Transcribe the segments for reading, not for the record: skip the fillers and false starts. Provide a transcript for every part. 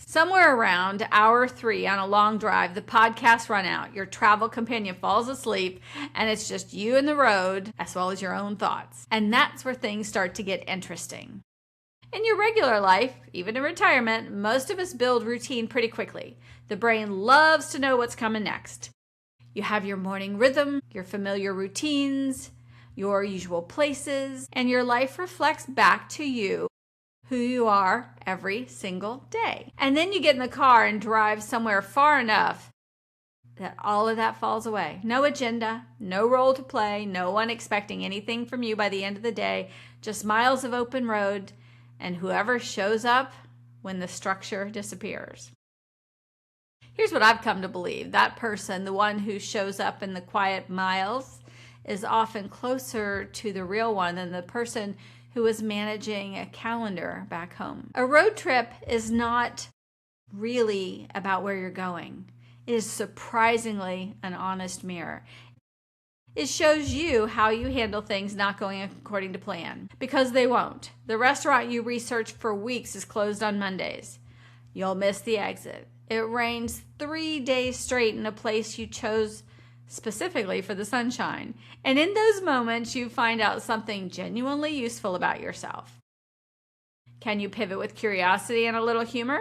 Somewhere around hour 3 on a long drive, the podcasts run out, your travel companion falls asleep, and it's just you and the road, as well as your own thoughts. And that's where things start to get interesting. In your regular life, even in retirement, most of us build routine pretty quickly. The brain loves to know what's coming next. You have your morning rhythm, your familiar routines, your usual places, and your life reflects back to you who you are every single day. And then you get in the car and drive somewhere far enough that all of that falls away. No agenda, no role to play, no one expecting anything from you by the end of the day, just miles of open road and whoever shows up when the structure disappears. Here's what I've come to believe. That person, the one who shows up in the quiet miles, is often closer to the real one than the person who is managing a calendar back home. A road trip is not really about where you're going. It is surprisingly an honest mirror. It shows you how you handle things not going according to plan, because they won't. The restaurant you researched for weeks is closed on Mondays. You'll miss the exit. It rains 3 days straight in a place you chose specifically for the sunshine. And in those moments, you find out something genuinely useful about yourself. Can you pivot with curiosity and a little humor?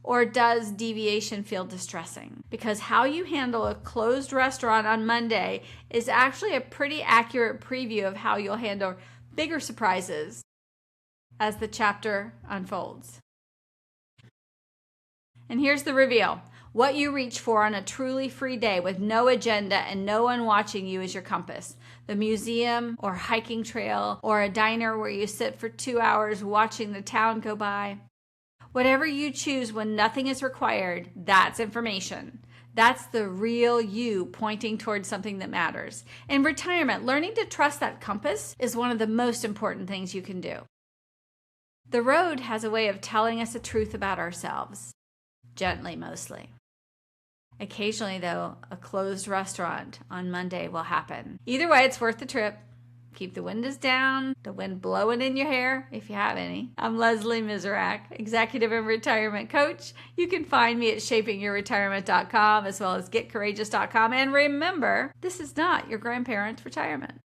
Or does deviation feel distressing? Because how you handle a closed restaurant on Monday is actually a pretty accurate preview of how you'll handle bigger surprises as the chapter unfolds. And here's the reveal. What you reach for on a truly free day with no agenda and no one watching you is your compass. The museum or hiking trail or a diner where you sit for 2 hours watching the town go by. Whatever you choose when nothing is required, that's information. That's the real you pointing towards something that matters. In retirement, learning to trust that compass is one of the most important things you can do. The road has a way of telling us the truth about ourselves. Gently, mostly. Occasionally, though, a closed restaurant on Monday will happen. Either way, it's worth the trip. Keep the windows down, the wind blowing in your hair, if you have any. I'm Leslie Miserak, Executive and Retirement Coach. You can find me at shapingyourretirement.com as well as getcourageous.com. And remember, this is not your grandparents' retirement.